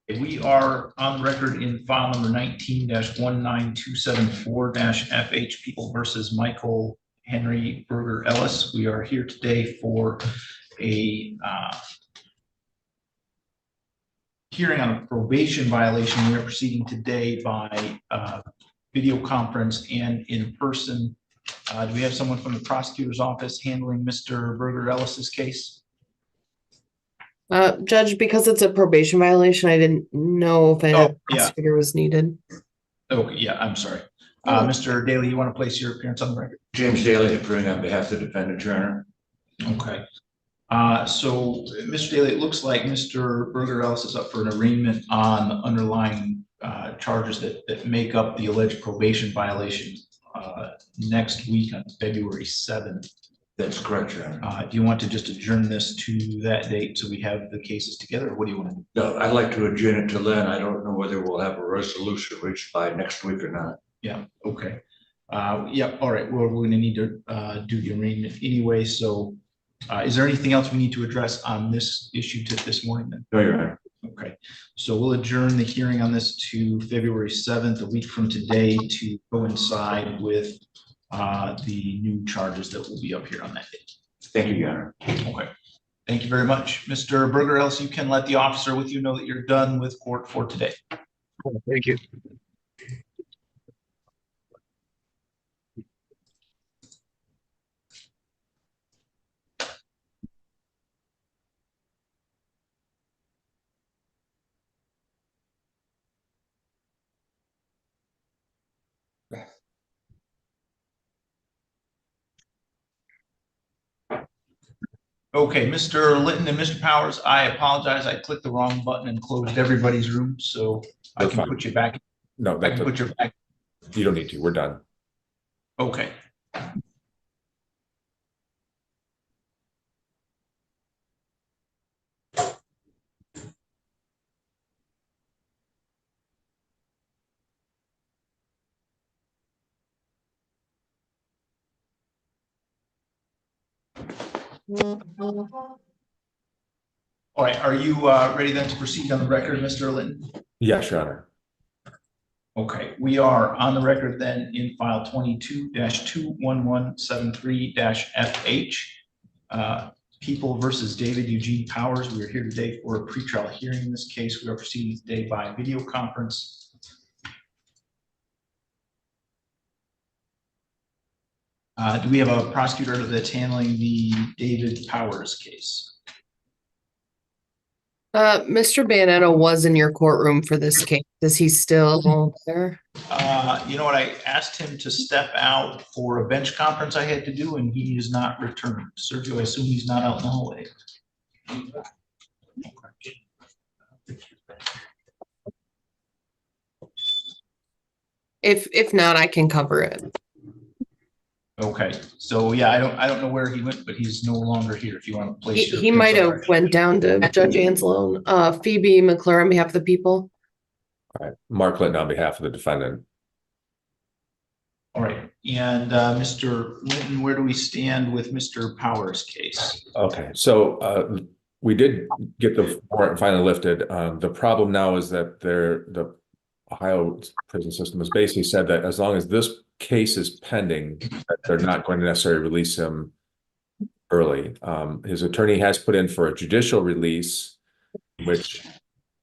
We are on record in file number 19-19274-FH People versus Michael Henry Berger Ellis. We are here today for a hearing on a probation violation. We are proceeding today by video conference and in person. Do we have someone from the prosecutor's office handling Mr. Berger Ellis's case? Judge, because it's a probation violation, I didn't know if a prosecutor was needed. Oh, yeah, I'm sorry. Mr. Daly, you want to place your appearance on the record? James Daly, appearing on behalf of the defendant, Your Honor. Okay. So, Mr. Daly, it looks like Mr. Berger Ellis is up for an arraignment on the underlying charges that make up the alleged probation violation next week on February 7th. That's correct, Your Honor. Do you want to just adjourn this to that date so we have the cases together, or what do you want to do? No, I'd like to adjourn it to then. I don't know whether we'll have a resolution reached by next week or not. Yeah, okay. Yeah, all right. Well, we're going to need to do the arraignment anyway. So is there anything else we need to address on this issue this morning then? No, Your Honor. Okay, so we'll adjourn the hearing on this to February 7th, a week from today, to coincide with the new charges that will be up here on that day. Thank you, Your Honor. Okay, thank you very much. Mr. Berger Ellis, you can let the officer with you know that you're done with court for today. Thank you. Okay, Mr. Litton and Mr. Powers, I apologize. I clicked the wrong button and closed everybody's room, so I That's can fine. put you back. No, I can put you back. you don't need to. We're done. Okay. All right, are you ready then to proceed on the record, Mr. Litton? Yes, Your Honor. Okay, we are on the record then in file 22-21173-FH. People versus David Eugene Powers. We are here today for a pretrial hearing in this case. We are proceeding today by video conference. Do we have a prosecutor that's handling the David Powers case? Mr. Banetto was in your courtroom for this case. Is he still there? You know what? I asked him to step out for a bench conference I had to do, and he is not returned. Sergio, I assume he's not out in the hallway. If not, I can cover it. Okay, so yeah, I don't know where he went, but he's no longer here. If you want to place He might have went down to Judge Anzalone. Phoebe McClure on behalf of the people. All right. Mark Litton on behalf of the defendant. All right, and Mr. Linton, where do we stand with Mr. Powers' case? Okay, so we did get the warrant finally lifted. The problem now is that the Ohio prison system has basically said that as long as this case is pending, that they're not going to necessarily release him early. His attorney has put in for a judicial release, which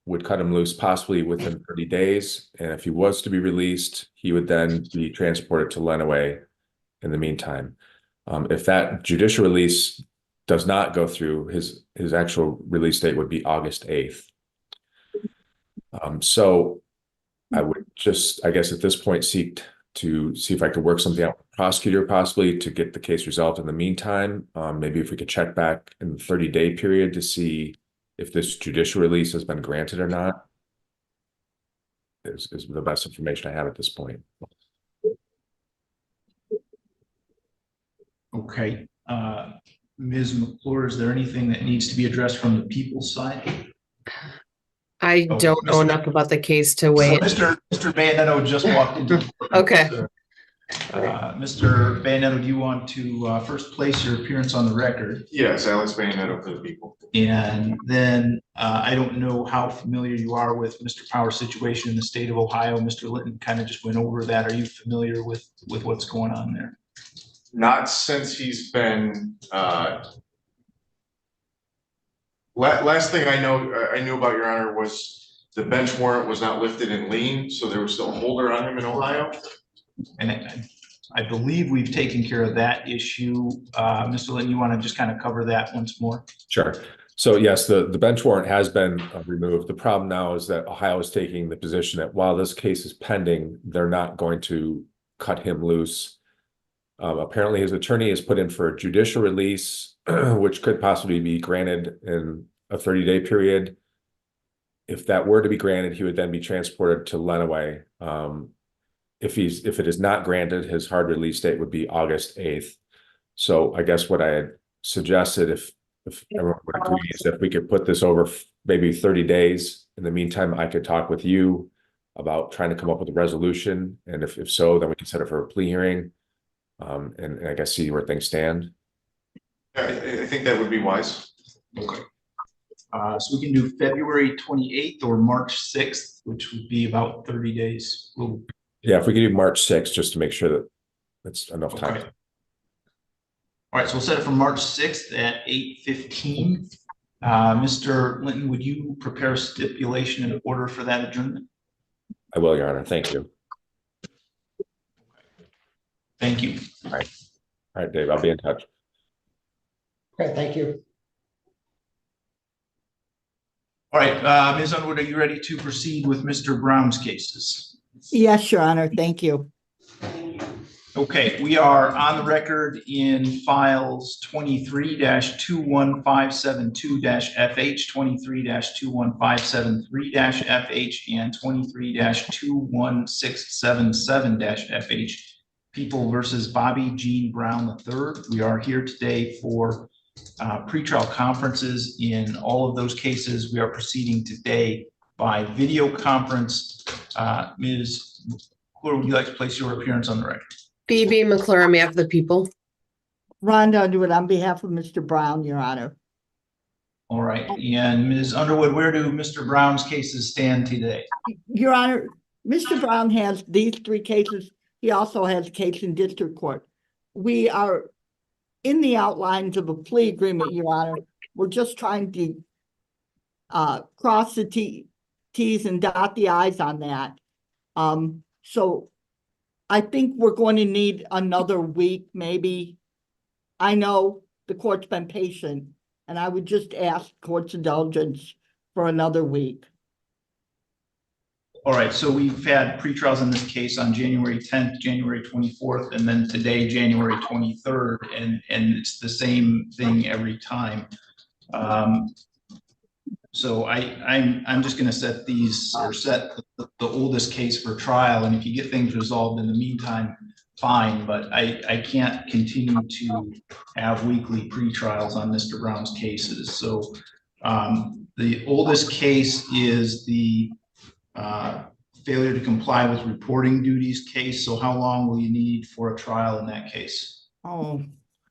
would cut him loose possibly within 30 days. And if he was to be released, he would then be transported to Lenawee in the meantime. If that judicial release does not go through, his actual release date would be August 8th. So I would just, I guess at this point, seek to see if I could work something out with the prosecutor possibly to get the case resolved in the meantime. Maybe if we could check back in the 30-day period to see if this judicial release has been granted or not is the best information I have at this point. Okay, Ms. McClure, is there anything that needs to be addressed from the people's side? I don't know enough about the case to weigh. Mr. Banetto just walked into. Okay. Mr. Bayanetto, do you want to first place your appearance on the record? Yes, Alex Bayanetto for the people. And then I don't know how familiar you are with Mr. Power's situation in the state of Ohio. Mr. Linton kind of just went over that. Are you familiar with what's going on there? Not since he's been, last thing I knew about, Your Honor, was the bench warrant was not lifted in lien, so there was still a holder on him in Ohio. And I believe we've taken care of that issue. Mr. Linton, you want to just kind of cover that once more? Sure. So yes, the bench warrant has been removed. The problem now is that Ohio is taking the position that while this case is pending, they're not going to cut him loose. Apparently his attorney has put in for a judicial release, which could possibly be granted in a 30-day period. If that were to be granted, he would then be transported to Lenawee. If it is not granted, his hard release date would be August 8th. So I guess what I had suggested, if everyone would agree, is if we could put this over maybe 30 days. In the meantime, I could talk with you about trying to come up with a resolution. And if so, then we can set it for a plea hearing. And I guess see where things stand. I think that would be wise. Okay. So we can do February 28th or March 6th, which would be about 30 days. Yeah, if we could do March 6th, just to make sure that that's enough time. Okay. All right, so we'll set it for March 6th at 8:15. Mr. Linton, would you prepare a stipulation in order for that adjournment? I will, Your Honor. Thank you. Thank you. All right, Dave, I'll be in touch. Okay, thank you. All right, Ms. Underwood, are you ready to proceed with Mr. Brown's cases? Yes, Your Honor. Thank you. Okay, we are on the record in files 23-21572-FH, 23-21573-FH, and 23-21677-FH. People versus Bobby Jean Brown III. We are here today for pretrial conferences. In all of those cases, we are proceeding today by video conference. Ms. McClure, would you like to place your appearance on the record? Phoebe McClure on behalf of the people. Rhonda Underwood on behalf of Mr. Brown, Your Honor. All right, and Ms. Underwood, where do Mr. Brown's cases stand today? Your Honor, Mr. Brown has these three cases. He also has a case in district court. We are in the outlines of a plea agreement, Your Honor. We're just trying to cross the T's and dot the I's on that. So I think we're going to need another week, maybe. I know the court's been patient, and I would just ask court's indulgence for another week. All right, so we've had pretrials in this case on January 10th, January 24th, and then today, January 23rd, and it's the same thing every time. So I'm just going to set these, or set the oldest case for trial, and if you get things resolved in the meantime, fine, but I can't continue to have weekly pretrials on Mr. Brown's cases. So the oldest case is the failure to comply with reporting duties case. So how long will you need for a trial in that case? Oh,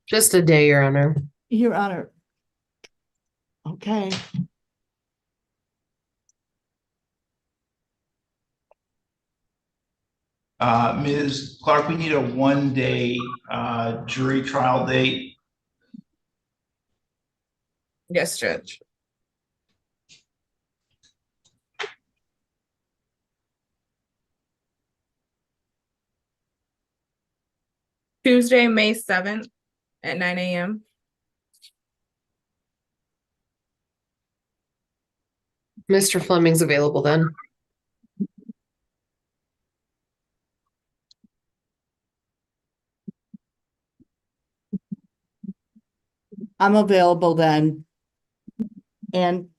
Just a day, Your Honor. Your Honor. Okay. Ms. Clark, we need a one-day jury trial date. Yes, Judge. Tuesday, May 7th at 9 a.m. Mr. Fleming's available then. I'm available then. And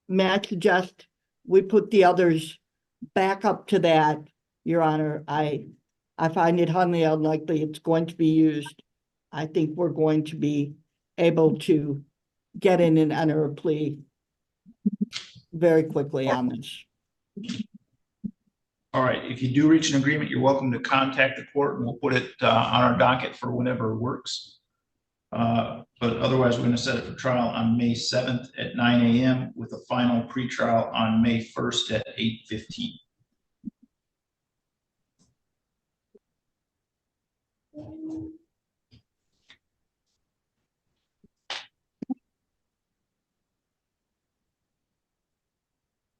may I suggest we put the others back up to that, Your Honor? I find it highly unlikely it's going to be used. I think we're going to be able to get in and enter a plea very quickly on this. All right, if you do reach an agreement, you're welcome to contact the court and we'll put it on our docket for whenever works. But otherwise, we're going to set it for trial on May 7th at 9 a.m. with a final pretrial on May 1st at 8:15.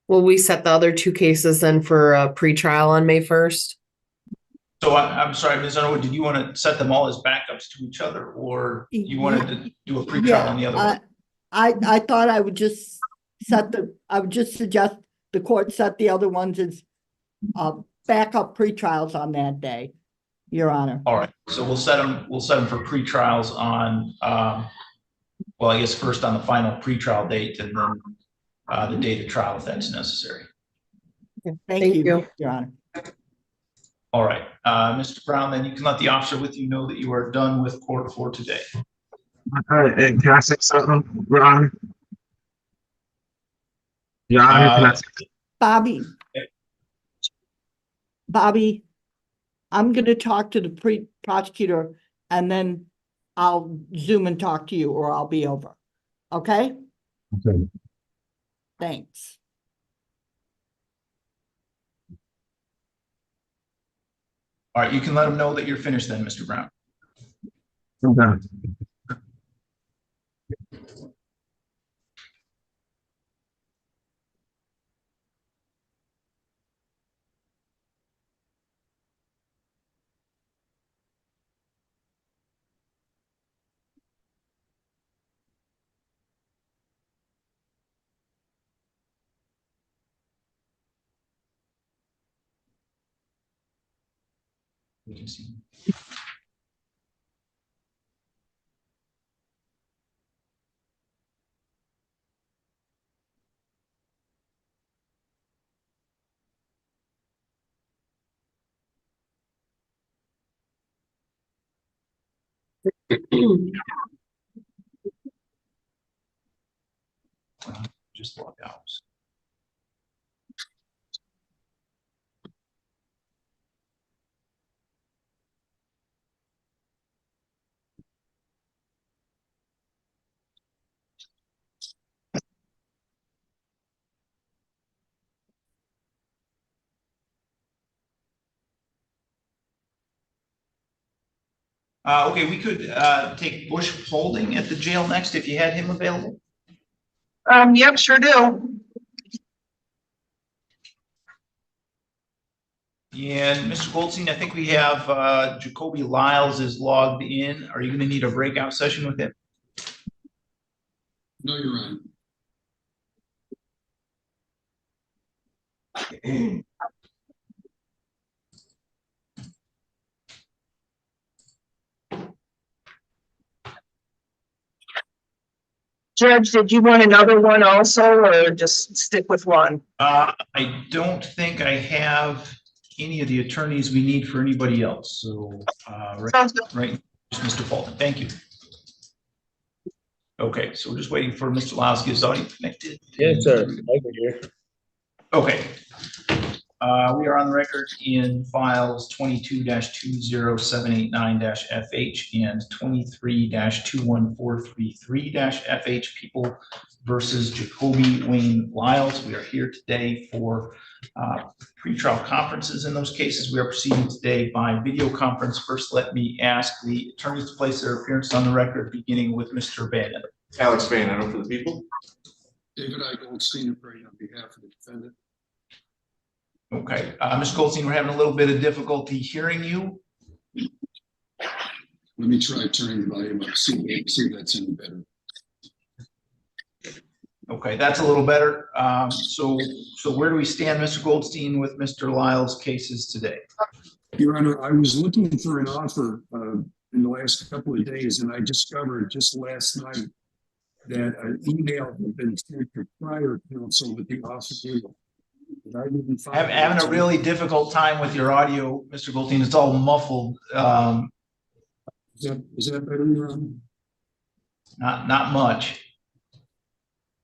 Will we set the other two cases then for a pretrial on May 1st? So I'm sorry, Ms. Underwood, did you want to set them all as backups to each other, or you wanted to do a pretrial on the other one? I thought I would just I would just suggest the court set the other ones as backup pretrials on that day, Your Honor. All right, so we'll set them for pretrials on, well, I guess first on the final pretrial date and then the date of trial if that's necessary. Thank you, Your Honor. All right, Mr. Brown, then you can let the officer with you know that you are done with court for today. All right, and can I say something, Your Honor? Your Honor, can I say Bobby, I'm gonna talk to the prosecutor and then I'll Zoom and talk to you or I'll be over. Okay? Okay. Thanks. All right, you can let them know that you're finished then, Mr. Brown. I'm done. We can see. Just log out. Okay, we could take Bush Holding at the jail next if you had him available. Yep, sure do. And Mr. Goldstein, I think we have Jacoby Lyles is logged in. Are you going to need a breakout session with him? No, you're right. Judge, did you want another one also, or just stick with one? I don't think I have any of the attorneys we need for anybody else. So right, just Mr. Fulton. Thank you. Okay, so we're just waiting for Mr. Lyles to get his audio connected. Yes, sir. I can hear. Okay. We are on the record in files 22-20789-FH and 23-21433-FH, People versus Jacoby Wayne Lyles. We are here today for pretrial conferences in those cases. We are proceeding today by video conference. First, let me ask the attorneys to place their appearance on the record, beginning with Mr. Bannon. Alex Bannon for the people. David I. Goldstein, appearing on behalf of the defendant. Okay, Mr. Goldstein, we're having a little bit of difficulty hearing you. Let me try turning the volume up, see if that's any better. Okay, that's a little better. So where do we stand, Mr. Goldstein, with Mr. Lyle's cases today? Your Honor, I was looking for an offer in the last couple of days, and I discovered just last night that an email had been sent to prior counsel with the offer deal. Having a really difficult time with your audio, Mr. Goldstein. It's all muffled. Is that better, Your Honor? Not much.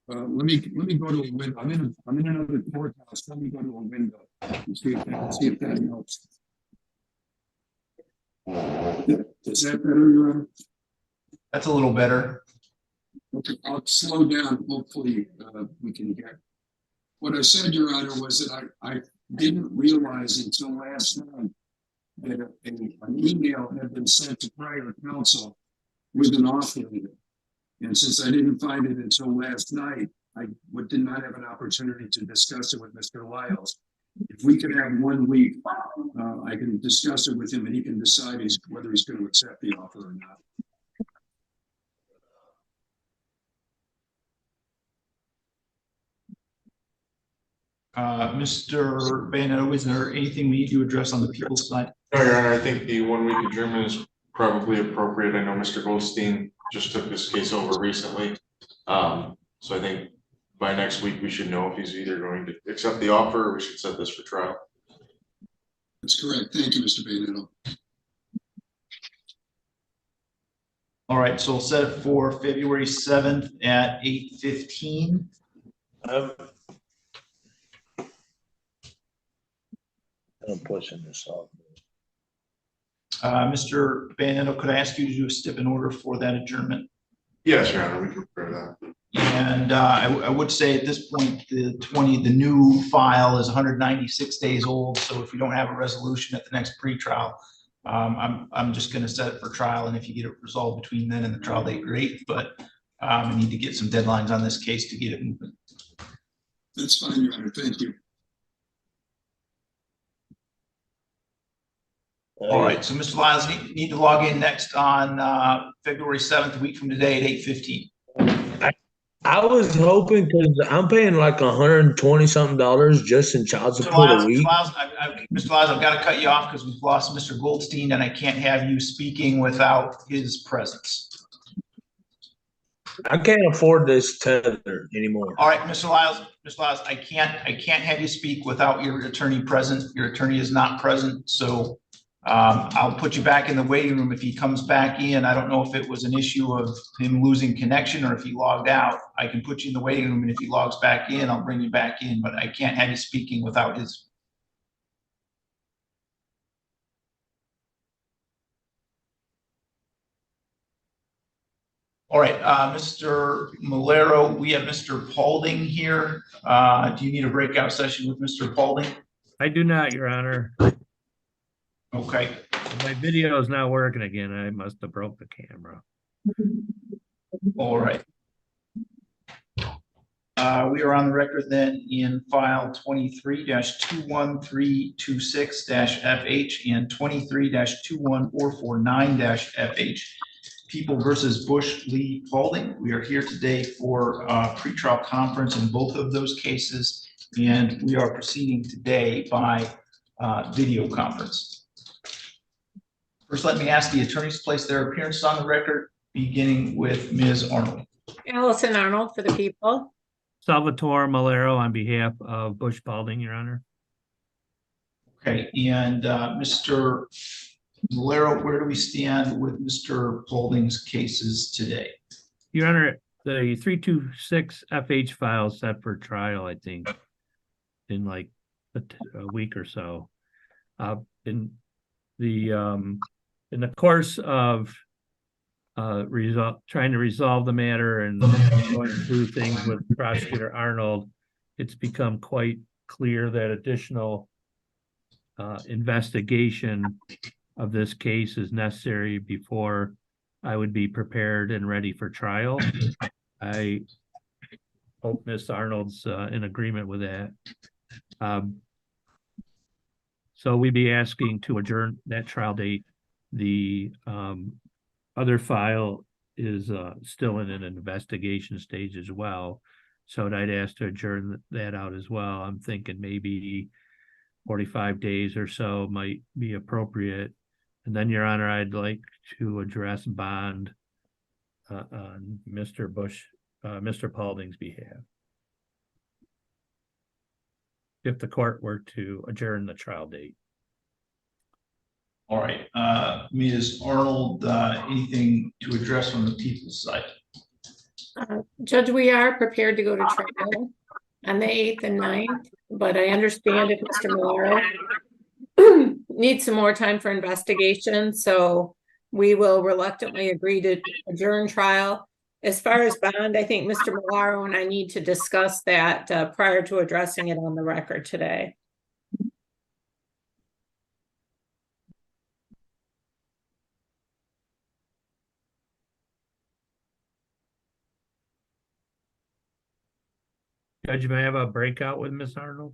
Let me go to a window. I'm in another courthouse. Let me go to a window. See if that helps. Is that better, Your Honor? That's a little better. Okay, I'll slow down. Hopefully, we can get. What I said, Your Honor, was that I didn't realize until last night that an email had been sent to prior counsel with an offer letter. And since I didn't find it until last night, I did not have an opportunity to discuss it with Mr. Lyles. If we could have 1 week, I can discuss it with him and he can decide whether he's going to accept the offer or not. Mr. Bayonet, is there anything we need to address on the people's side? No, Your Honor, I think the 1 week adjournment is probably appropriate. I know Mr. Goldstein just took this case over recently. So I think by next week, we should know if he's either going to accept the offer or we should set this for trial. That's correct. Thank you, Mr. Bayonet. All right, so we'll set it for February 7th at 8:15. I'm pushing this off. Mr. Bayonet, could I ask you to do a stip in order for that adjournment? Yes, Your Honor, we can prepare that. And I would say at this point, the new file is 196 days old. So if we don't have a resolution at the next pretrial, I'm just going to set it for trial. And if you get it resolved between then and the trial date, great. But we need to get some deadlines on this case to get it moving. That's fine, Your Honor. Thank you. All right, so Mr. Lyles, need to log in next on February 7th, a week from today at 8:15. I was hoping, because I'm paying like $120 something just in child support a week. Mr. Lyles, I've got to cut you off because we've lost Mr. Goldstein and I can't have you speaking without his presence. I can't afford this tether anymore. All right, Mr. Lyles, I can't have you speak without your attorney present. Your attorney is not present, so I'll put you back in the waiting room if he comes back in. I don't know if it was an issue of him losing connection or if he logged out. I can put you in the waiting room, and if he logs back in, I'll bring you back in, but I can't have you speaking without his. All right, Mr. Malero, we have Mr. Paulding here. Do you need a breakout session with Mr. Paulding? I do not, Your Honor. Okay. My video is not working again. I must have broke the camera. All right. We are on the record then in file 23-21326-FH and 23-21449-FH. People versus Bush Lee Paulding. We are here today for a pretrial conference in both of those cases, and we are proceeding today by video conference. First, let me ask the attorneys to place their appearances on the record, beginning with Ms. Arnold. Allison Arnold for the people. Salvatore Malero on behalf of Bush Paulding, Your Honor. Okay, and Mr. Malero, where do we stand with Mr. Paulding's cases today? Your Honor, the 326 FH file set for trial, I think, in like a week or so. In the course of trying to resolve the matter and going through things with Prosecutor Arnold, it's become quite clear that additional investigation of this case is necessary before I would be prepared and ready for trial. I hope Ms. Arnold's in agreement with that. So we'd be asking to adjourn that trial date. The other file is still in an investigation stage as well. So I'd ask to adjourn that out as well. I'm thinking maybe 45 days or so might be appropriate. And then, Your Honor, I'd like to address bond on Mr. Paulding's behalf, if the court were to adjourn the trial date. All right, Ms. Arnold, anything to address from the people's side? Judge, we are prepared to go to trial. on the 8th and 9th, but I understand if Mr. Malaro needs some more time for investigation, so we will reluctantly agree to adjourn trial. As far as bond, I think Mr. Malaro and I need to discuss that prior to addressing it on the record today. Judge, may I have a breakout with Miss Arnold?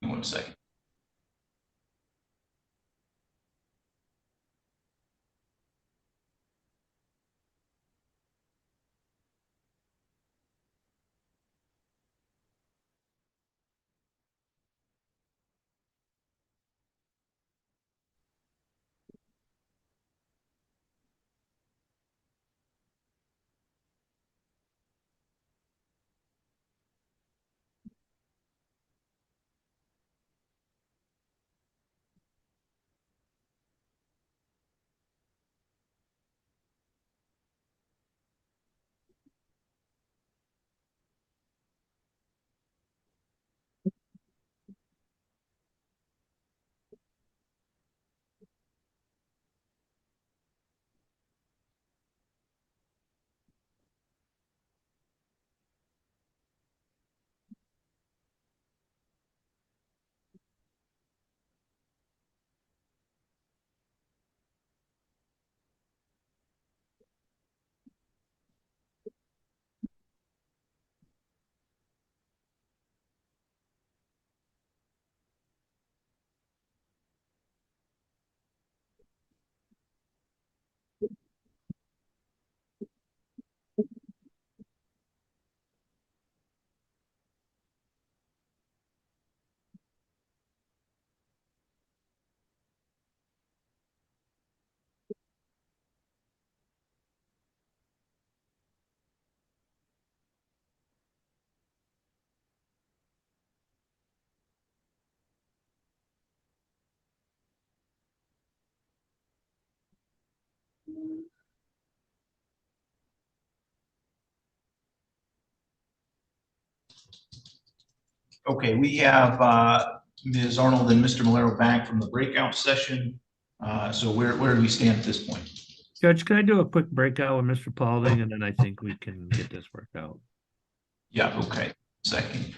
One second. Okay, we have Ms. Arnold and Mr. Malero back from the breakout session. So where do we stand at this point? Judge, can I do a quick breakout with Mr. Paulding, and then I think we can get this worked out. Yeah, okay, second.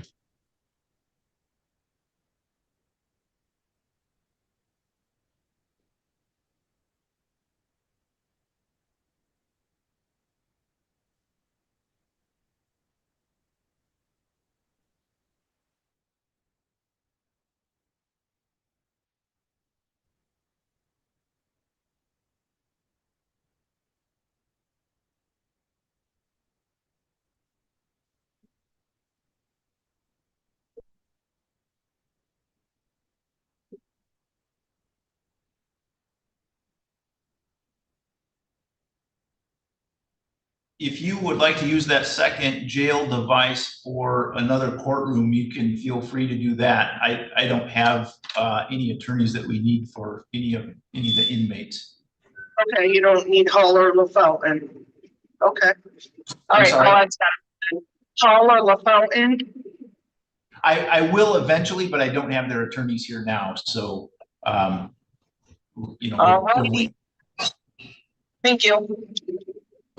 If you would like to use that second jail device for another courtroom, you can feel free to do that. I don't have any attorneys that we need for any of the inmates. Okay, you don't need Hall or LaFountain. Okay. All I'm right, sorry? I'll add that. Hall or LaFountain? I will eventually, but I don't have their attorneys here now, so you know. All righty. Thank you.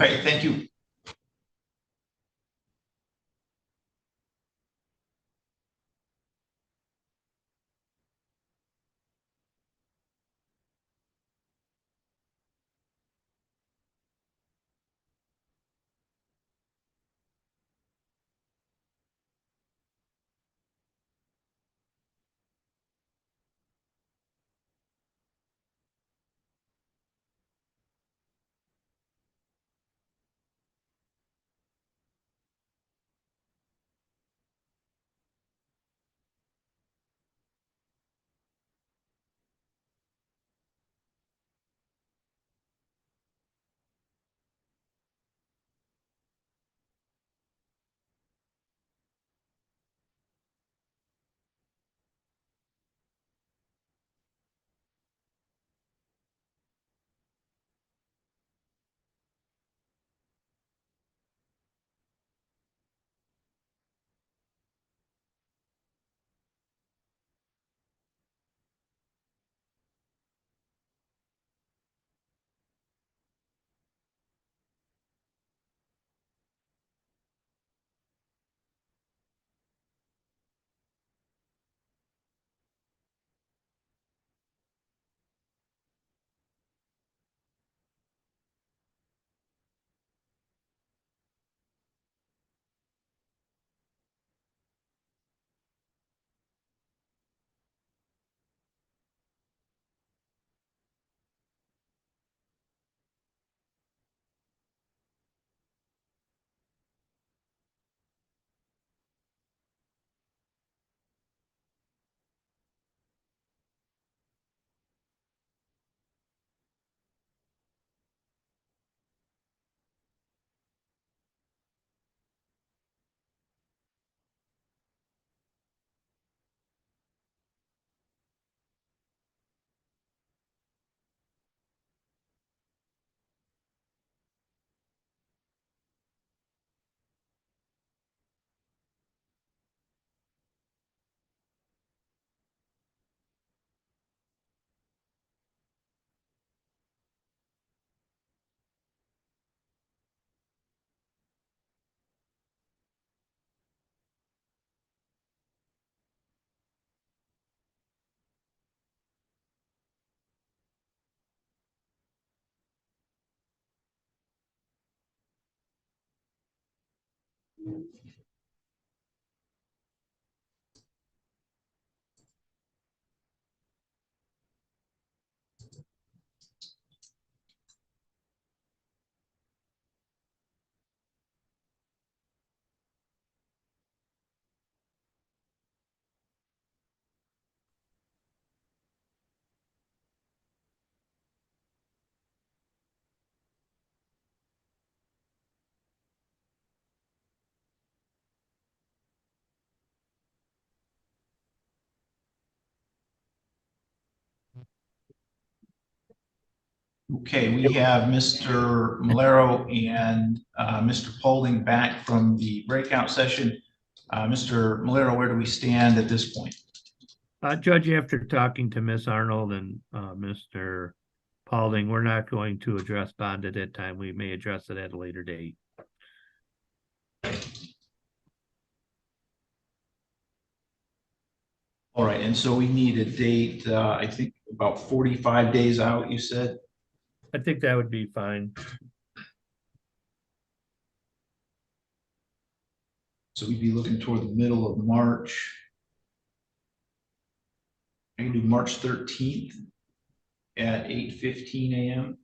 Okay, thank you. Okay, we have Mr. Malero and Mr. Polding back from the breakout session. Mr. Malero, where do we stand at this point? Judge, after talking to Miss Arnold and Mr. Paulding, we're not going to address bond at that time. We may address it at a later date. All right, and so we need a date, I think about 45 days out, you said? I think that would be fine. So we'd be looking toward the middle of March. I can do March 13th at 8:15 a.m.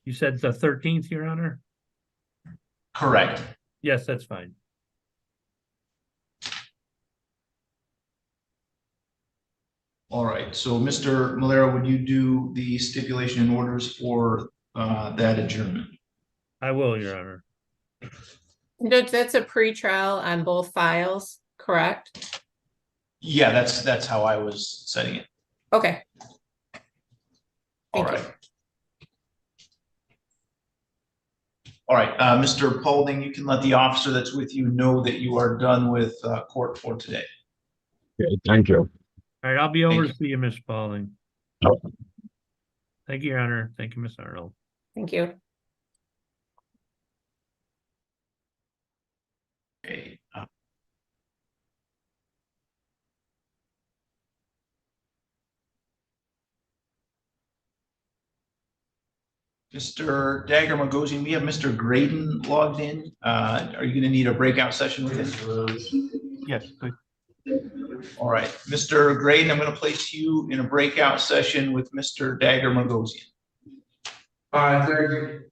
You said the 13th, Your Honor? Correct. Yes, that's fine. All right, so Mr. Malero, would you do the stipulation and orders for that adjournment? I will, Your Honor. Judge, that's a pretrial on both files, correct? Yeah, that's how I was setting it. Okay. All Thank you. right. All right, Mr. Paulding, you can let the officer that's with you know that you are done with court for today. Okay, thank you. All right, I'll be over to see you, Miss Paulding. Oh. Thank you, Your Honor. Thank you, Miss Arnold. Thank you. Okay. Mr. Dagger Magosian, we have Mr. Graydon logged in. Are you going to need a breakout session with him? Yes, good. All right, Mr. Graydon, I'm going to place you in a breakout session with Mr. Dagger Magosian. Thank you.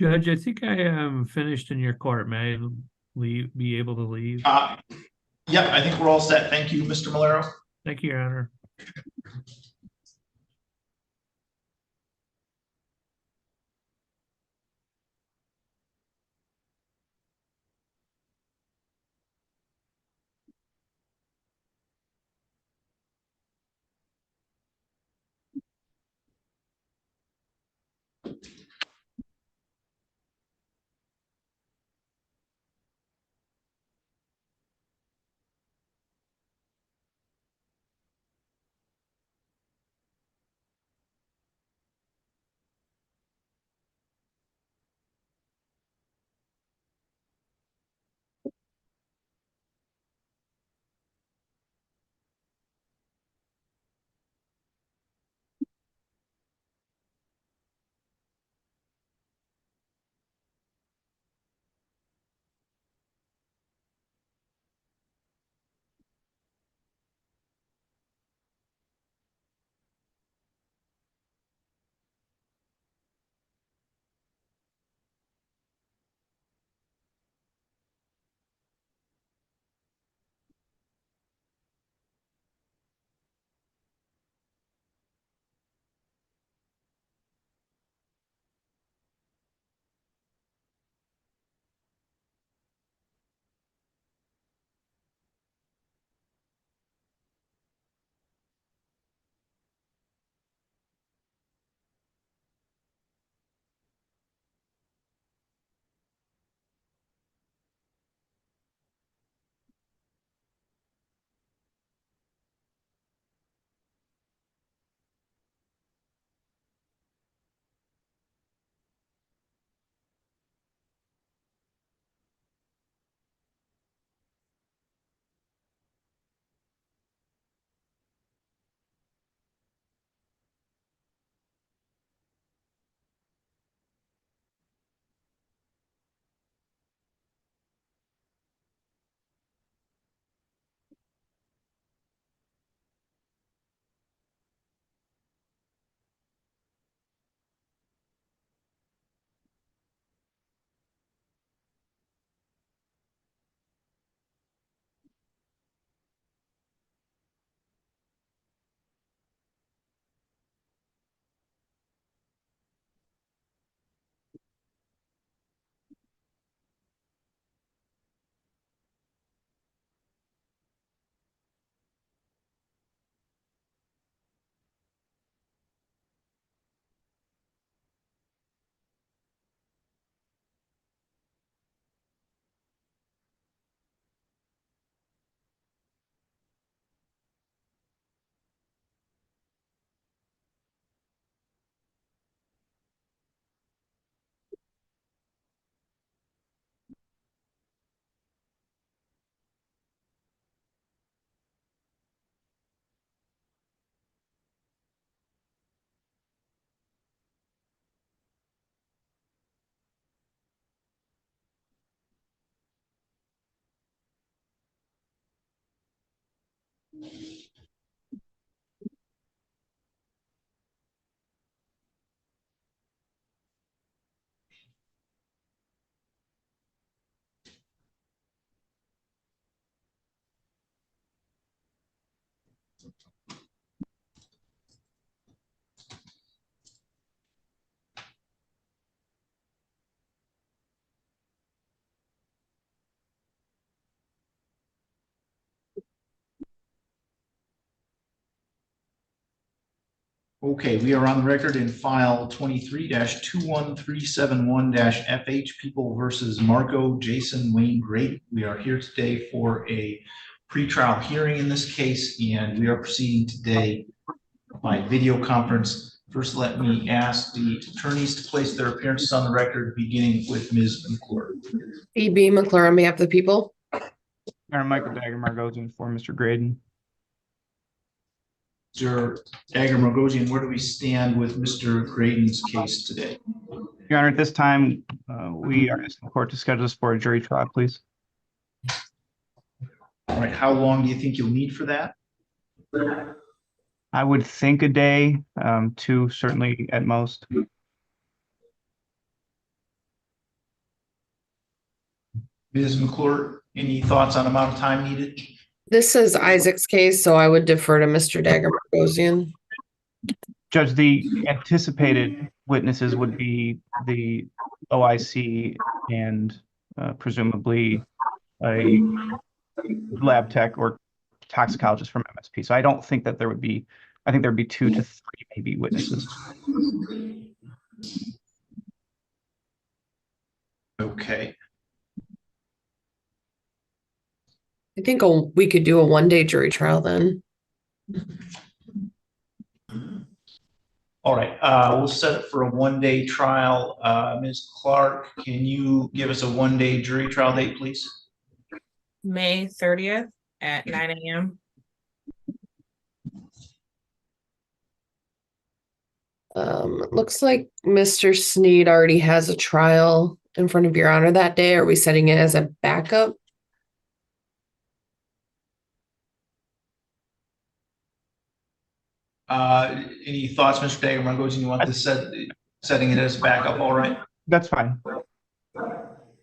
Judge, I think I am finished in your court. May I be able to leave? Yeah, I think we're all set. Thank you, Mr. Malero. Thank you, Your Honor. Okay, we are on the record in file 23-21371-FH, People versus Marco Jason Wayne Great. We are here today for a pretrial hearing in this case, and we are proceeding today by video conference. First, let me ask the attorneys to place their appearances on the record, beginning with Ms. McClure. E.B. McClure on behalf of the people. Michael Dagger Margosian for Mr. Graydon. Mr. Dagger Margosian, where do we stand with Mr. Graydon's case today? Your Honor, at this time, we are asking the court to schedule this for a jury trial, please. All right, how long do you think you'll need for that? I would think a day, 2 certainly at most. Ms. McClure, any thoughts on amount of time needed? This is Isaac's case, so I would defer to Mr. Dagger Margosian. Judge, the anticipated witnesses would be the OIC and presumably a lab tech or toxicologist from MSP. So I don't think that there would be, I think there'd be 2 to 3 maybe witnesses. Okay. I think we could do a one-day jury trial then. All right, we'll set it for a one-day trial. Ms. Clark, can you give us a one-day jury trial date, please? May 30th at 9 a.m. It looks like Mr. Sneed already has a trial in front of Your Honor that day. Are we setting it as a backup? Any thoughts, Mr. Dagger Margosian? You want this setting it as backup? All right. That's fine. All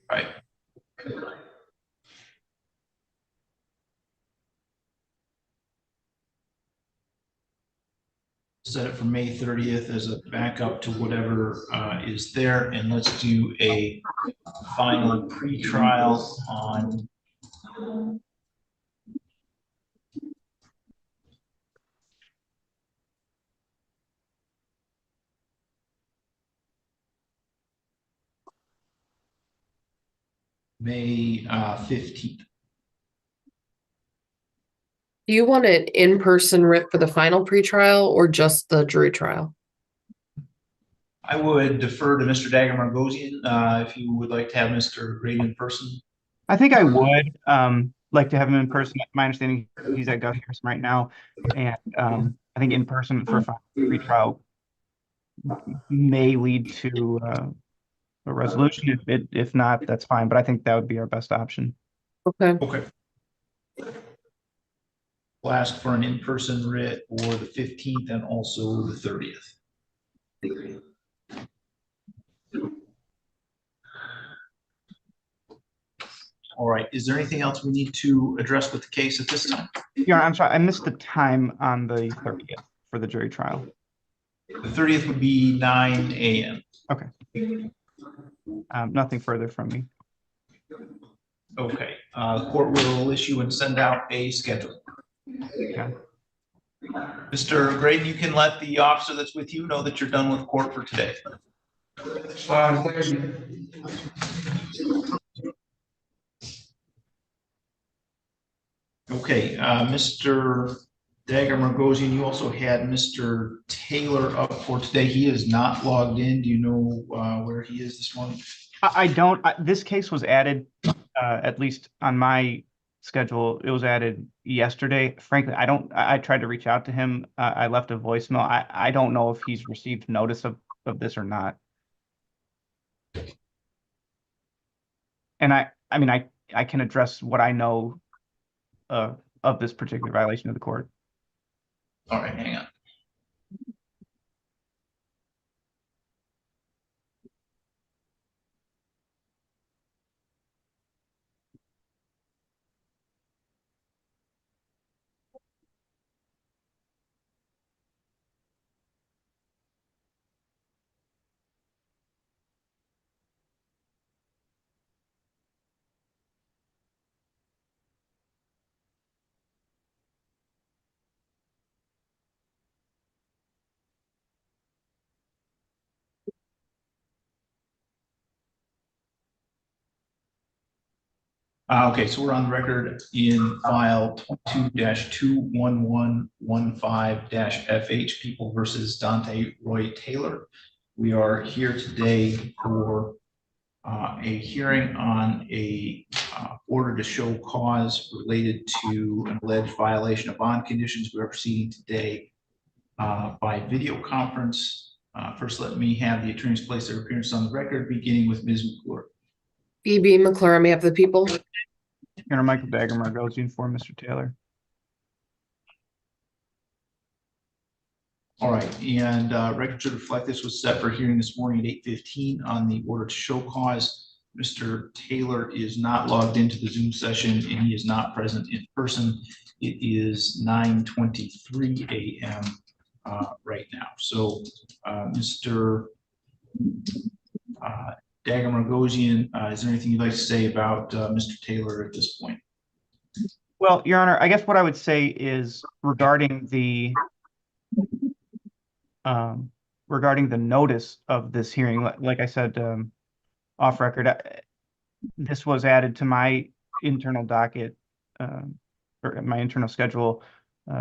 right. Set it for May 30th as a backup to whatever is there, and let's do a final pre-trial on May 15th. Do you want an in-person writ for the final pretrial or just the jury trial? I would defer to Mr. Dagger Margosian if you would like to have Mr. Graydon in person. I think I would like to have him in person. My understanding, he's at Gus Harrison right now, and I think in person for a pretrial may lead to a resolution. If not, that's fine. But I think that would be our best option. Okay. Okay. We'll ask for an in-person writ for the 15th and also the 30th. All right, is there anything else we need to address with the case at this time? Yeah, I'm sorry, I missed the time on the 30th for the jury trial. The 30th would be 9 a.m. Okay. Nothing further from me. Okay, the court will issue and send out a schedule. Okay. Mr. Graydon, you can let the officer that's with you know that you're done with court for today. Okay, Mr. Dagger Margosian, you also had Mr. Taylor up for today. He is not logged in. Do you know where he is this morning? I don't. This case was added, at least on my schedule. It was added yesterday. Frankly, I don't. I tried to reach out to him. I left a voicemail. I don't know if he's received notice of this or not. And I mean, I can address what I know of this particular violation of the court. All right, hang on. Okay, so we're on record in file 22-21115-FH, People versus Dante Roy Taylor. We are here today for a hearing on a order to show cause related to an alleged violation of bond conditions. We are proceeding today by video conference. First, let me have the attorneys place their appearance on the record, beginning with Ms. McClure. B.B. McClure on behalf of the people. Your Honor, Michael Dagger goes for Mr. Taylor. All right, and record should reflect this was set for hearing this morning at 8:15 on the order to show cause. Mr. Taylor is not logged into the Zoom session and he is not present in person. It is 9:23 a.m. Right now. So Mr. Dagger-Margosian, is there anything you'd like to say about Mr. Taylor at this point? Well, Your Honor, I guess what I would say is regarding the notice of this hearing, like I said, off record, this was added to my internal docket or my internal schedule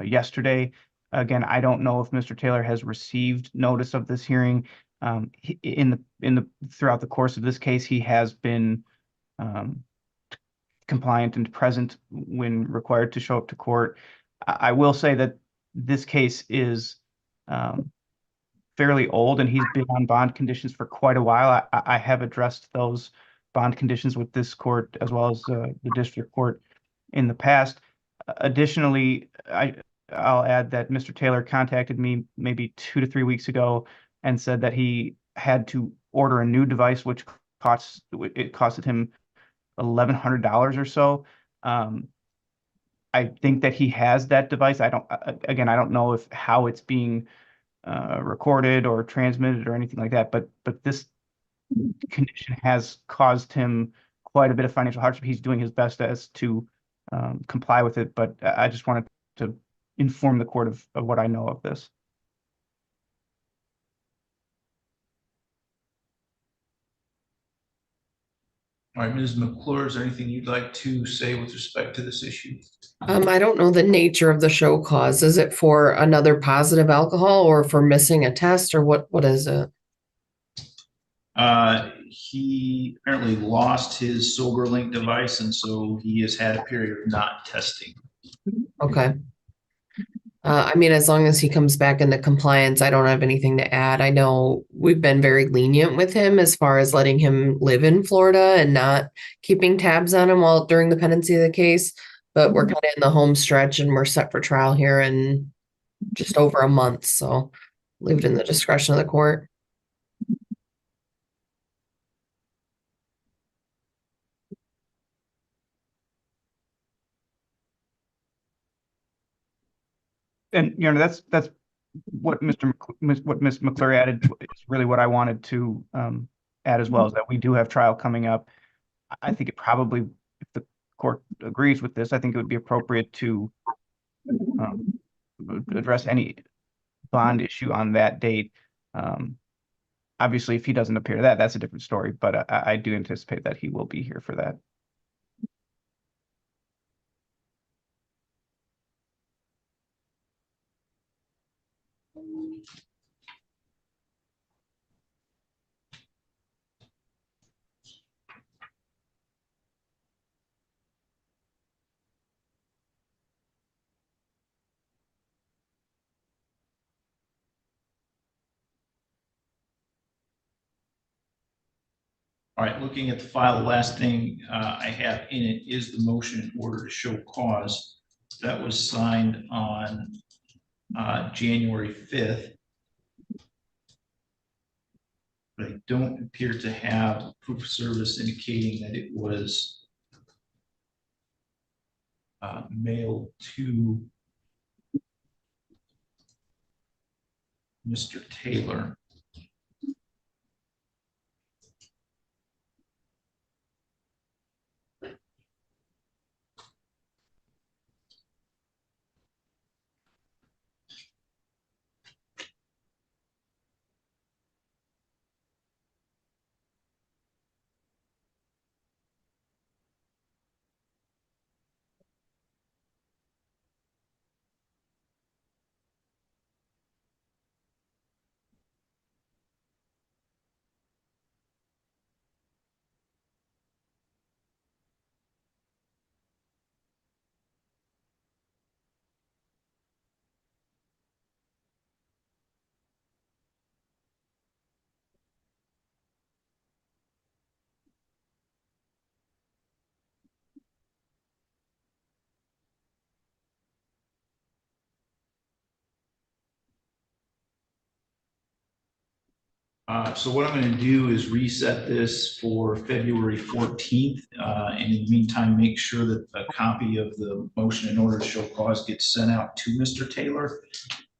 yesterday. Again, I don't know if Mr. Taylor has received notice of this hearing. Throughout the course of this case, he has been compliant and present when required to show up to court. I will say that this case is fairly old and he's been on bond conditions for quite a while. I have addressed those bond conditions with this court as well as the district court in the past. Additionally, I'll add that Mr. Taylor contacted me maybe 2 to 3 weeks ago and said that he had to order a new device, which costed him $1,100 or so. I think that he has that device. I don't know how it's being recorded or transmitted or anything like that, but this condition has caused him quite a bit of financial hardship. He's doing his best as to comply with it, but I just wanted to inform the court of what I know of this. All right, Ms. McClure, is there anything you'd like to say with respect to this issue? I don't know the nature of the show cause. Is it for another positive alcohol or for missing a test or what is it? He apparently lost his SoberLink device, and so he has had a period of not testing. Okay. I mean, as long as he comes back into compliance, I don't have anything to add. I know we've been very lenient with him as far as letting him live in Florida and not keeping tabs on him while during the pendency of the case. But we're kind of in the home stretch and we're set for trial here in just over a month. So leave it in the discretion of the court. And that's what Ms. McClure added is really what I wanted to add as well, is that we do have trial coming up. I think it probably, if the court agrees with this, I think it would be appropriate to address any bond issue on that date. Obviously, if he doesn't appear, that's a different story, but I do anticipate that he will be here for that. All right, looking at the file, the last thing I have in it is the motion in order to show cause. That was signed on January 5th. But I don't appear to have proof of service indicating that it was mailed to Mr. Taylor. So what I'm going to do is reset this for February 14th. And in the meantime, make sure that a copy of the motion in order to show cause gets sent out to Mr. Taylor.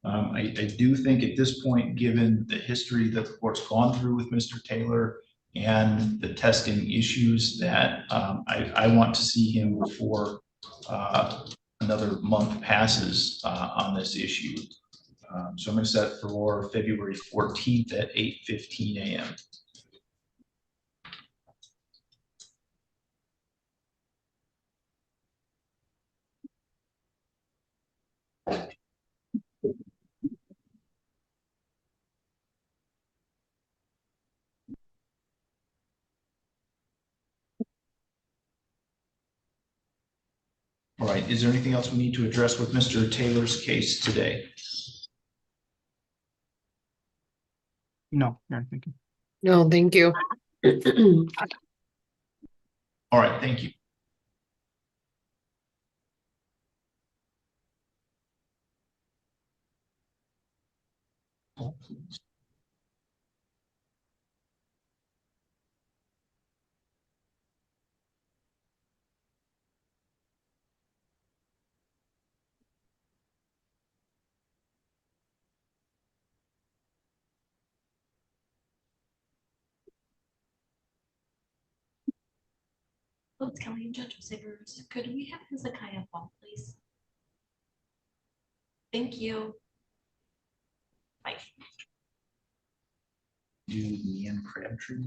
I do think at this point, given the history that the court's gone through with Mr. Taylor and the testing issues, that I want to see him before another month passes on this issue. So I'm going to set for February 14th at 8:15 a.m. All right, is there anything else we need to address with Mr. Taylor's case today? No, thank you. No, thank you. All right, thank you. Let's Kelly and Judge Savers. Could we have Hezekiah Fall, please? Thank you. Bye. Do Leanne Crabtree.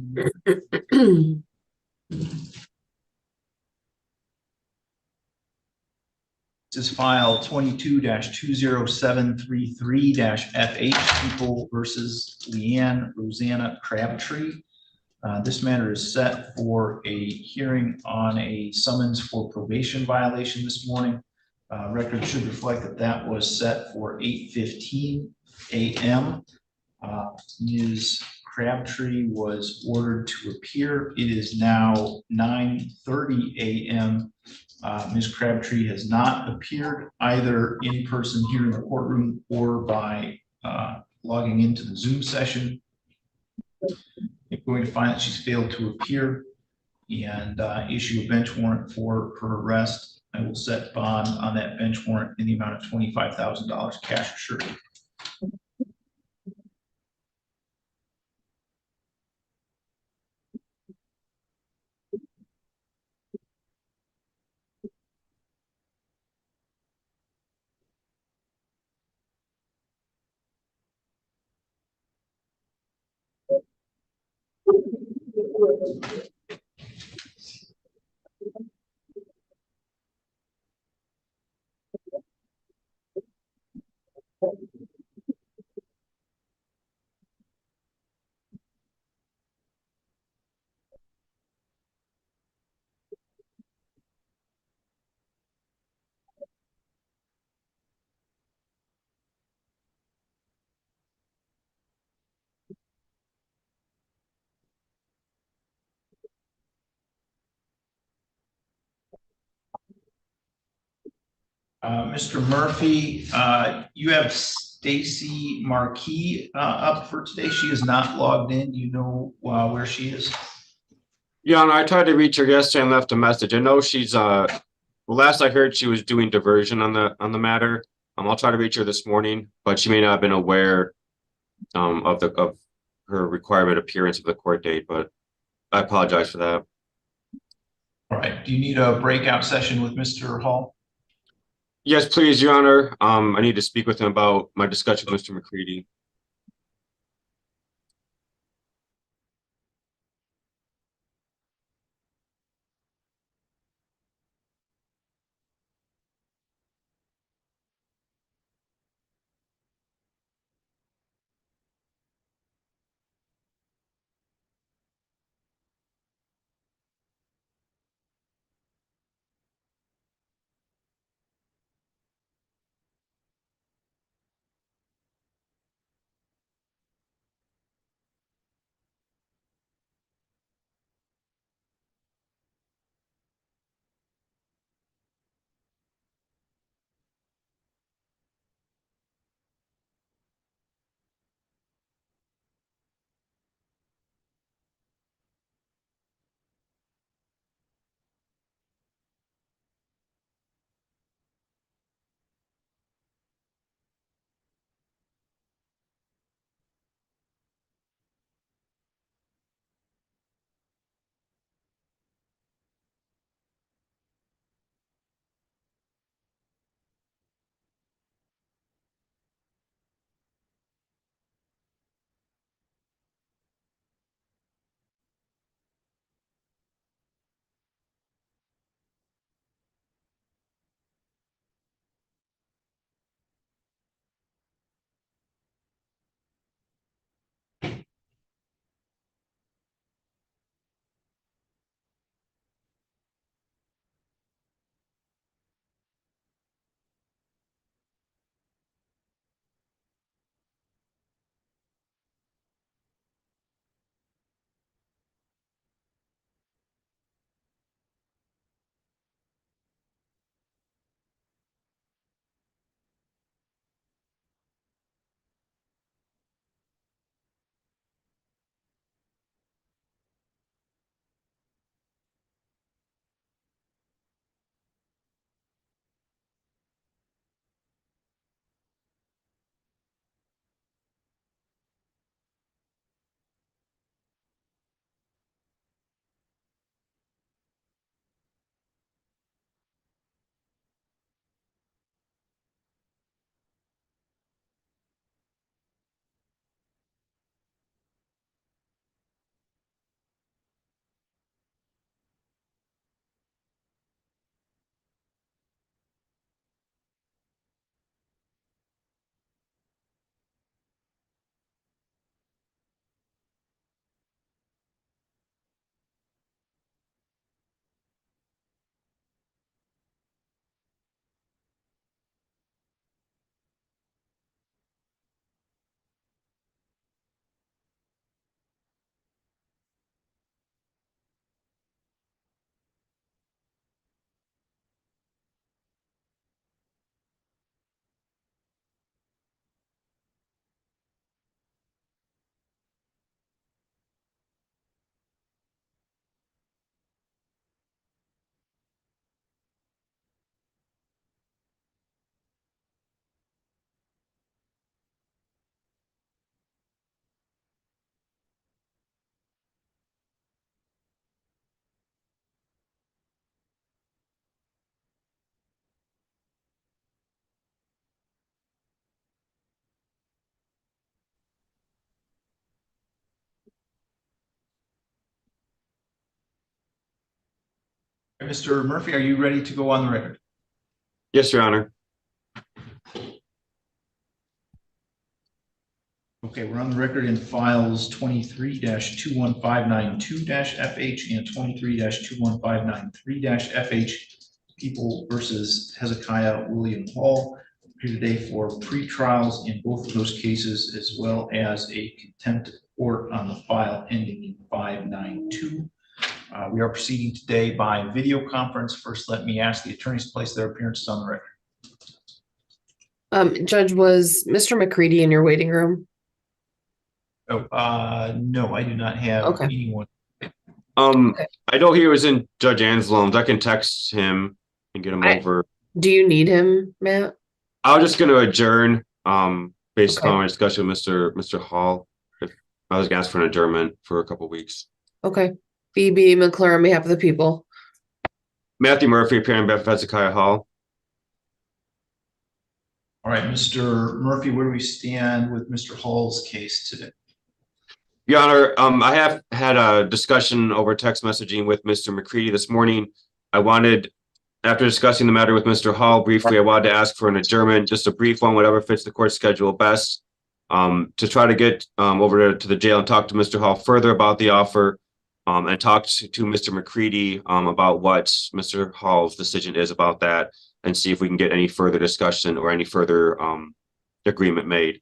This is file 22-20733-FH, People versus Leanne Rosanna Crabtree. This matter is set for a hearing on a summons for probation violation this morning. Record should reflect that that was set for 8:15 a.m. Ms. Crabtree was ordered to appear. It is now 9:30 a.m. Ms. Crabtree has not appeared either in person here in the courtroom or by logging into the Zoom session. I'm going to find that she's failed to appear and issue a bench warrant for her arrest. I will set bond on that bench warrant in the amount of $25,000 cash or surety. Mr. Murphy, you have Stacy Marquis up for today. She is not logged in. You know where she is? Yeah, and I tried to reach her yesterday and left a message. I know she's well, last I heard she was doing diversion on the matter. I'll try to reach her this morning, but she may not have been aware of her requirement appearance of the court date, but I apologize for that. All right. Do you need a breakout session with Mr. Hall? Yes, please, Your Honor. I need to speak with him about my discussion with Mr. McCready. Mr. Murphy, are you ready to go on the record? Yes, Your Honor. Okay, we're on the record in files 23-21592-FH and 23-21593-FH. People versus Hezekiah William Hall. Here today for pre-trials in both of those cases, as well as a contempt of court on the file ending in 592. We are proceeding today by video conference. First, let me ask the attorneys to place their appearances on the record. Judge, was Mr. McCready in your waiting room? Oh, no, I do not have Okay. anyone. I know he was in Judge Anselm's. I can text him and get him over. Do you need him, Matt? I was just gonna adjourn, based Okay. on my discussion with Mr. Hall. If I was gonna ask for an adjournment for a couple weeks. Okay. BB McClure on behalf of the people. Matthew Murphy appearing on behalf of Hezekiah Hall. All right, Mr. Murphy, where do we stand with Mr. Hall's case today? Your Honor, I have had a discussion over text messaging with Mr. McCready this morning. After discussing the matter with Mr. Hall briefly, I wanted to ask for an adjournment, just a brief one, whatever fits the court schedule best, to try to get over to the jail and talk to Mr. Hall further about the offer, and talk to Mr. McCready about what Mr. Hall's decision is about that, and see if we can get any further discussion or any further agreement made.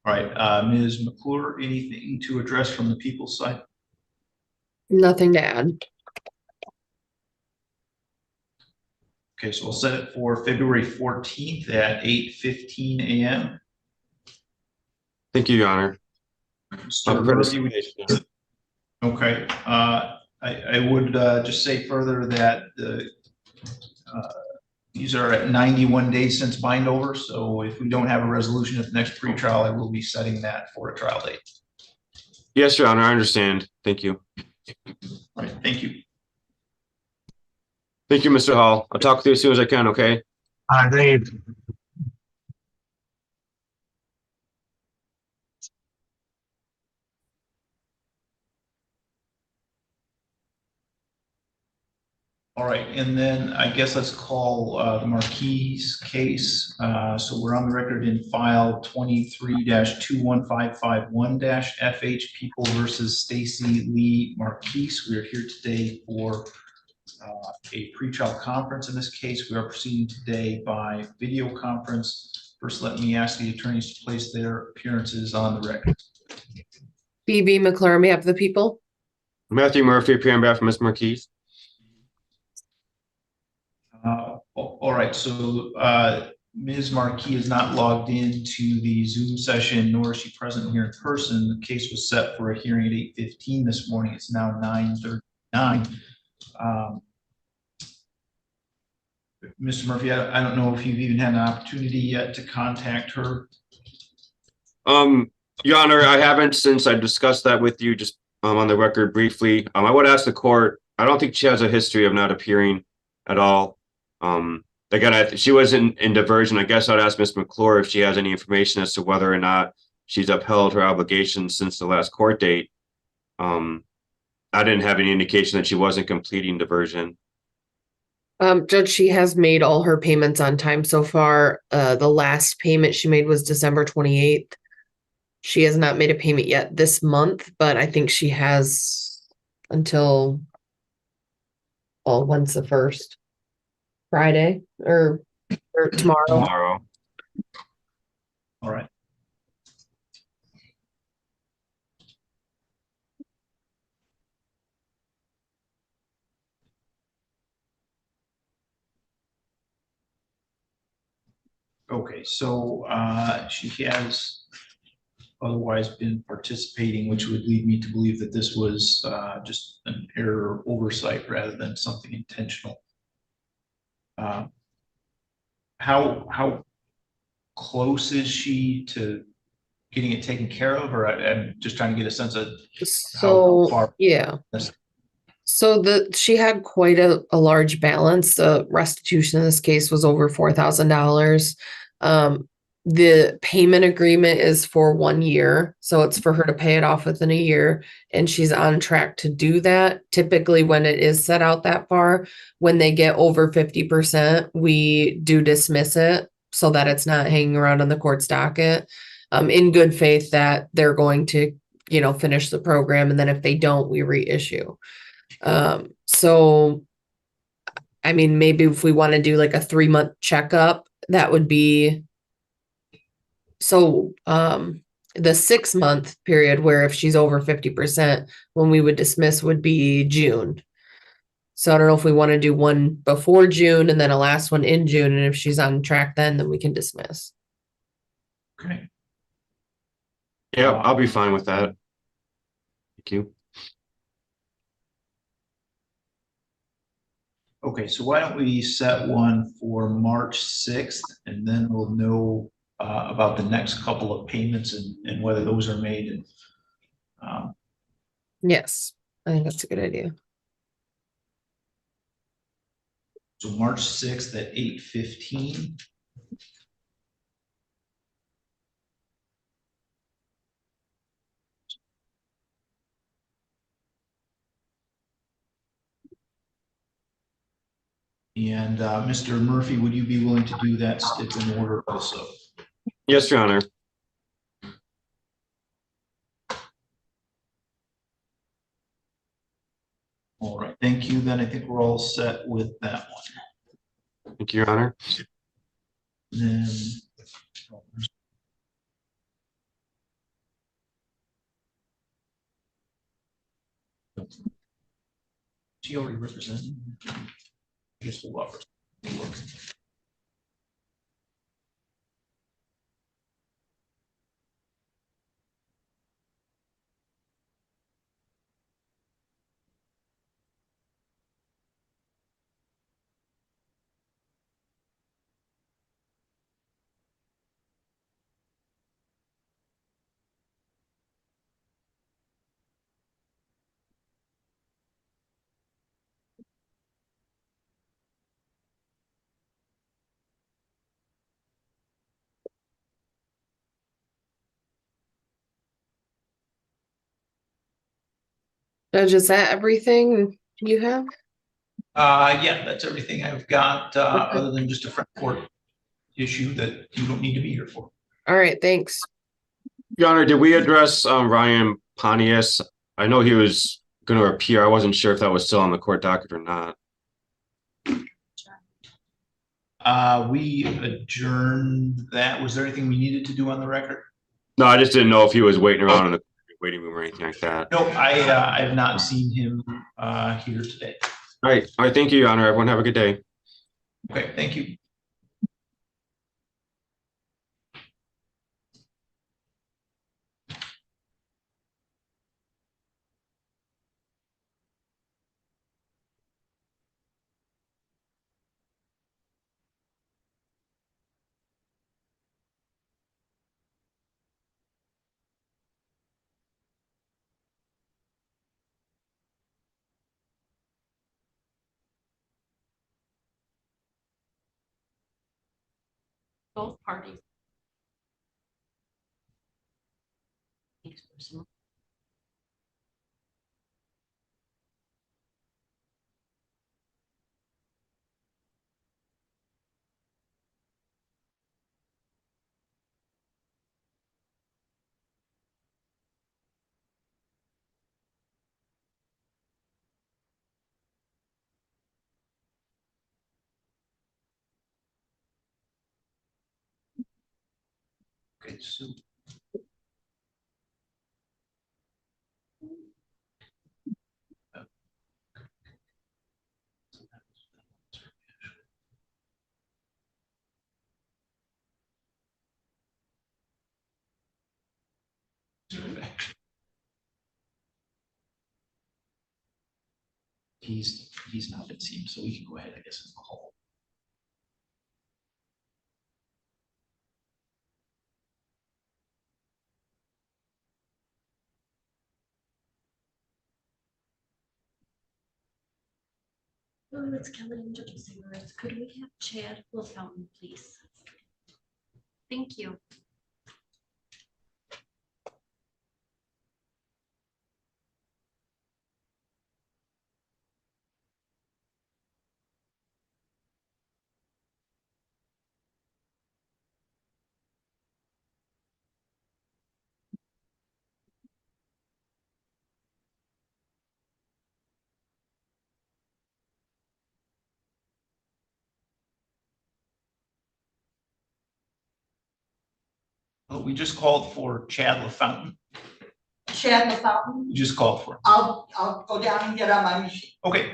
All right, Ms. McClure, anything to address from the people's side? Nothing to add. Okay, so we'll set it for February 14th at 8:15 a.m. Thank you, Your Honor. Mr. Murphy, okay, I would just say further that these are at 91 days since bind over, so if we don't have a resolution at the next pre-trial, I will be setting that for a trial date. Yes, Your Honor, I understand. Thank you. All right, thank you. Thank you, Mr. Hall. I'll talk with you as soon as I can, okay? Thank you. All right, and then I guess let's call the Marquise case. So we're on the record in file 23-21551-FH People versus Stacy Lee Marquise. We are here today for a pretrial conference. In this case, we are proceeding today by video conference. First, let me ask the attorneys to place their appearances on the record. BB McClure on behalf of the people. Matthew Murphy appearing on behalf of Ms. Marquise. All right, so Ms. Marquis is not logged into the Zoom session, nor is she present here in person. The case was set for a hearing at 8:15 this morning. It's now 9:39. Mr. Murphy, I don't know if you've even had an opportunity yet to contact her. Your Honor, I haven't, since I discussed that with you just on the record briefly. I would ask the court, I don't think she has a history of not appearing at all. Again, she was in diversion. I guess I'd ask Ms. McClure if she has any information as to whether or not she's upheld her obligations since the last court date. I didn't have any indication that she wasn't completing diversion. Judge, she has made all her payments on time so far. The last payment she made was December 28th. She has not made a payment yet this month, but I think she has until, well, when's the first? Friday or tomorrow. Tomorrow. All right. Okay, so she has otherwise been participating, which would lead me to believe that this was just an error or oversight rather than something intentional. How close is she to getting it taken care of, or I'm just trying to get a sense of how far? Yeah. So she had quite a large balance. The restitution in this case was over $4,000. The payment agreement is for 1 year, so it's for her to pay it off within a year, and she's on track to do that. Typically, when it is set out that far, when they get over 50%, we do dismiss it so that it's not hanging around on the court's docket, in good faith that they're going to, finish the program, and then if they don't, we reissue. So, I mean, maybe if we want to do like a 3-month checkup, that would be. So, the 6-month period where if she's over 50%, when we would dismiss would be June. So I don't know if we want to do one before June and then a last one in June, and if she's on track then we can dismiss. Okay. Yeah, I'll be fine with that. Thank you. Okay, so why don't we set one for March 6th, and then we'll know about the next couple of payments and whether those are made. And Yes, I think that's a good idea. so March 6th at 8:15. And Mr. Murphy, would you be willing to do that stip in order also? Yes, Your Honor. All right, thank you. Then I think we're all set with that one. Thank you, Your Honor. Then she already represented. I guess we'll offer. Judge, is that everything you have? Yeah, that's everything I've got, other than just a front court issue that you don't need to be here for. All right, thanks. Your Honor, did we address Ryan Pontius? I know he was going to appear. I wasn't sure if that was still on the court docket or not. We adjourned that. Was there anything we needed to do on the record? No, I just didn't know if he was waiting around in the waiting room or anything like that. Nope, I have not seen him here today. All right. All right. Thank you, Your Honor. Everyone have a good day. Okay, thank you. Both parties. Okay, so. He's not been seen, so we can go ahead, I guess, in the hall. Oh, it's Kelly and Judge Severus. Could we have Chad LaFountain, please? Thank you. Well, we just called for Chad LaFountain. Chad LaFountain, You just called for him. I'll go down and get on my machine. Okay.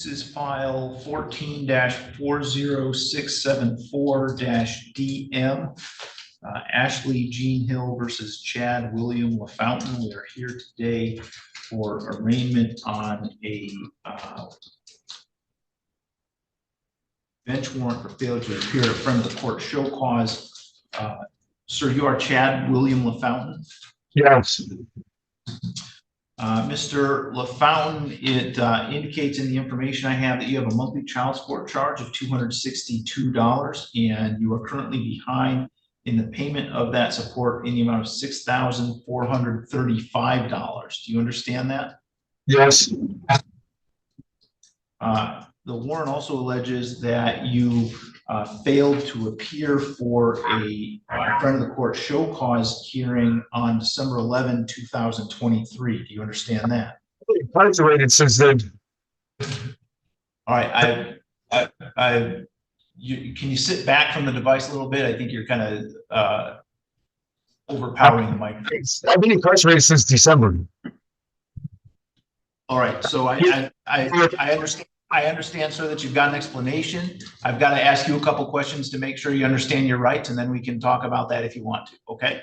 This is file 14-40674-DM. Ashley Jean Hill versus Chad William LaFountain. We are here today for arraignment on a bench warrant for failure to appear at a friend of the court show cause. Sir, you are Chad William LaFountain? Yes. Mr. LaFountain, it indicates in the information I have that you have a monthly child support charge of $262, and you are currently behind in the payment of that support in the amount of $6,435. Do you understand that? Yes. The warrant also alleges that you failed to appear for a friend of the court show cause hearing on December 11, 2023. Do you understand that? Incarcerated since then. All right, can you sit back from the device a little bit? I think you're kind of overpowering the mic. I've been incarcerated since December. All right, so I understand. I understand, sir, that you've got an explanation. I've got to ask you a couple questions to make sure you understand your rights, and then we can talk about that if you want to, okay?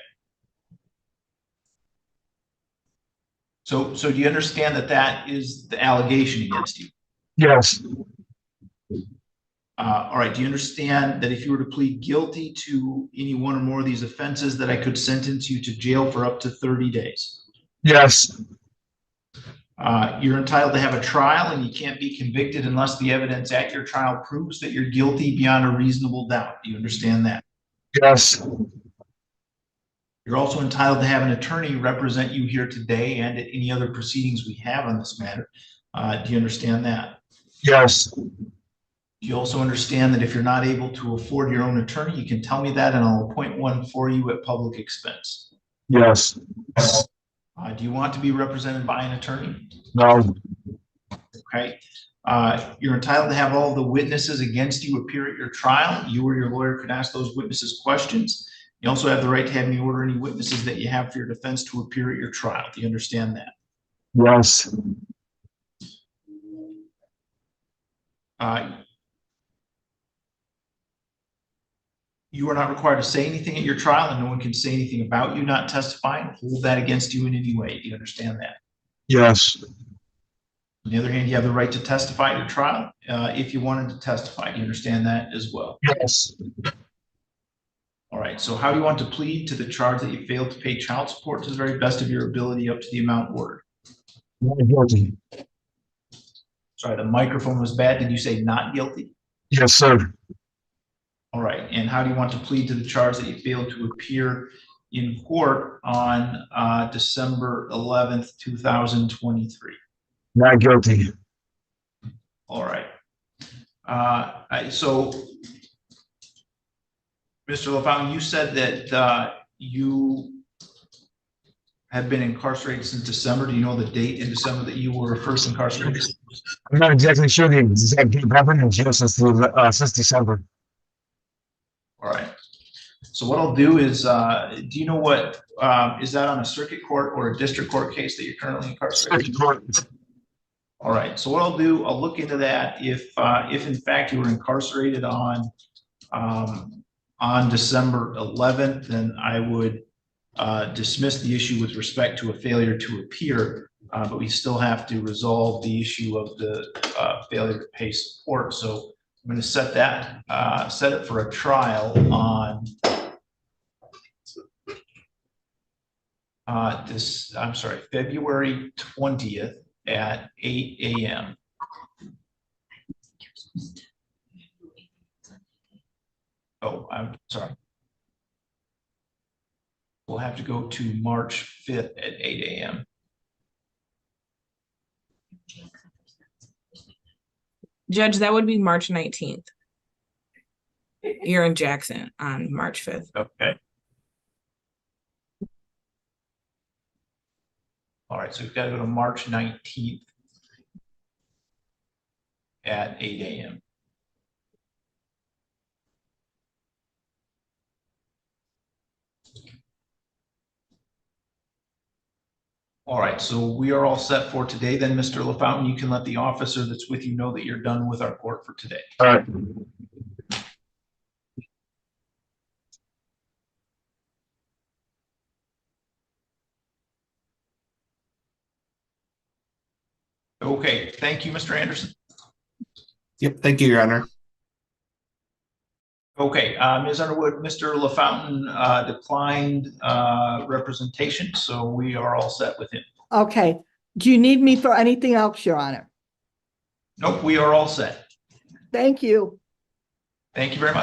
So do you understand that that is the allegation against you? Yes. All right, do you understand that if you were to plead guilty to any one or more of these offenses, that I could sentence you to jail for up to 30 days? Yes. You're entitled to have a trial, and you can't be convicted unless the evidence at your trial proves that you're guilty beyond a reasonable doubt. Do you understand that? Yes. You're also entitled to have an attorney represent you here today and at any other proceedings we have on this matter. Do you understand that? Yes. You also understand that if you're not able to afford your own attorney, you can tell me that and I'll appoint one for you at public expense. Yes. Do you want to be represented by an attorney? No. Okay. You're entitled to have all the witnesses against you appear at your trial. You or your lawyer can ask those witnesses questions. You also have the right to have me order any witnesses that you have for your defense to appear at your trial. Do you understand that? Yes. You are not required to say anything at your trial, and no one can say anything about you not testifying, hold that against you in any way. Do you understand that? Yes. On the other hand, you have the right to testify at your trial if you wanted to testify. Do you understand that as well? Yes. All right, so how do you want to plead to the charge that you failed to pay child support to the very best of your ability up to the amount ordered? Not guilty. Sorry, the microphone was bad. Did you say not guilty? Yes, sir. All right, and how do you want to plead to the charge that you failed to appear in court on December 11th, 2023? Not guilty. All right. So, Mr. LaFountain, you said that you have been incarcerated since December. Do you know the date in December that you were first incarcerated? I'm not exactly sure the exact date, but I've been in jail since December. All right. So what I'll do is, do you know what, is that on a circuit court or a district court case that you're currently incarcerated? Circuit court. All right. So what I'll do, I'll look into that. If in fact you were incarcerated on December 11th, then I would dismiss the issue with respect to a failure to appear, but we still have to resolve the issue of the failure to pay support. So I'm going to set it for a trial on February 20th at 8 a.m. Oh, I'm sorry. We'll have to go to March 5th at 8 a.m. Judge, that would be March 19th. You're in Jackson on March 5th. Okay. All right, so we've got to go to March 19th at 8 a.m. All right, so we are all set for today then, Mr. LaFountain. You can let the officer that's with you know that you're done with our court for today. All right. Okay, thank you, Mr. Anderson. Yep, thank you, Your Honor. Okay, Ms. Underwood, Mr. LaFountain declined representation, so we are all set with him. Okay, do you need me for anything else, Your Honor? Nope, we are all set. Thank you. Thank you very much.